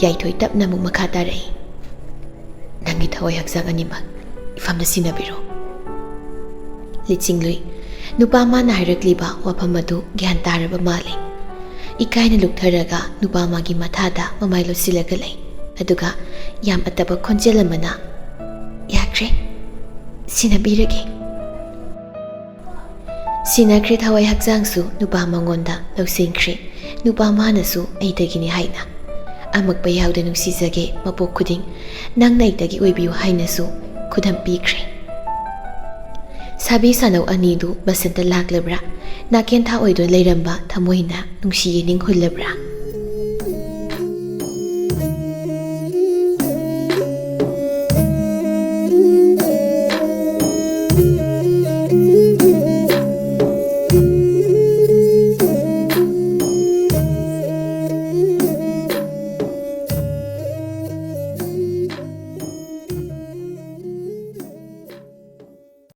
Speaker 1: ꯌꯥꯏꯊꯣꯏ ꯇꯞꯅ ꯑꯃꯨꯛ ꯃꯈꯥ ꯇꯥꯔꯛꯏ "ꯅꯪꯒꯤ ꯊꯋꯥꯏ ꯍꯛꯆꯥꯡ ꯑꯅꯤꯃꯛ ꯏꯐꯝꯗ ꯁꯤꯟꯅꯕꯤꯔꯣ"꯫ ꯂꯤꯁꯤꯡꯂꯨꯏ ꯅꯨꯄꯥ ꯃꯥꯅ ꯍꯥꯏꯔꯛꯂꯤꯕ ꯋꯥꯐꯝ ꯑꯗꯨ ꯒ꯭ꯌꯥꯟ ꯇꯥꯔꯕ ꯃꯥꯜꯂꯤ꯫ ꯏꯀꯥꯏꯅ ꯂꯨꯛꯊꯔꯒ ꯅꯨꯄꯥ ꯃꯥꯒꯤ ꯃꯊꯥꯗ ꯃꯃꯥꯏ ꯂꯣꯠꯁꯤꯜꯂꯒ ꯂꯩ ꯑꯗꯨꯒ ꯌꯥꯝ ꯑꯠꯇꯕ ꯈꯣꯟꯖꯦꯜ ꯑꯃꯅ "ꯌꯥꯈ꯭ꯔꯦ, ꯁꯤꯟꯅꯕꯤꯔꯒꯦ"꯫ ꯁꯤꯟꯅꯈ꯭ꯔꯦ ꯊꯋꯥꯏ ꯍꯛꯆꯥꯡꯁꯨ ꯅꯨꯄꯥ ꯃꯉꯣꯟꯗ ꯂꯧꯁꯤꯟꯈ꯭ꯔꯦ ꯅꯨꯄꯥ ꯃꯥꯅꯁꯨ ꯑꯩꯗꯒꯤꯅꯤ ꯍꯥꯏꯅ꯫ ꯑꯃꯛꯄ ꯌꯥꯎꯗ ꯅꯨꯡꯁꯤꯖꯒꯦ ꯃꯄꯣꯛ ꯈꯨꯗꯤꯡ ꯅꯪꯅ ꯑꯩꯗꯒꯤ ꯑꯣꯏꯕꯤꯌꯨ ꯍꯥꯏꯅꯁꯨ ꯈꯨꯗꯝ ꯄꯤꯈ꯭ꯔꯦ꯫ ꯁꯥꯕꯤ ꯁꯥꯅꯧ ꯑꯅꯤꯗꯨ ꯕꯁꯟꯇ ꯂꯥꯛꯂꯕ꯭ꯔꯥ? ꯅꯥꯀꯦꯟꯊꯥ ꯑꯣꯏꯗꯨꯅ ꯂꯩꯔꯝꯕ ꯊꯃꯣꯏꯅ ꯅꯨꯡꯁꯤ ꯌꯦꯅꯤꯡ ꯍꯨꯜꯂꯕ꯭ꯔꯥ?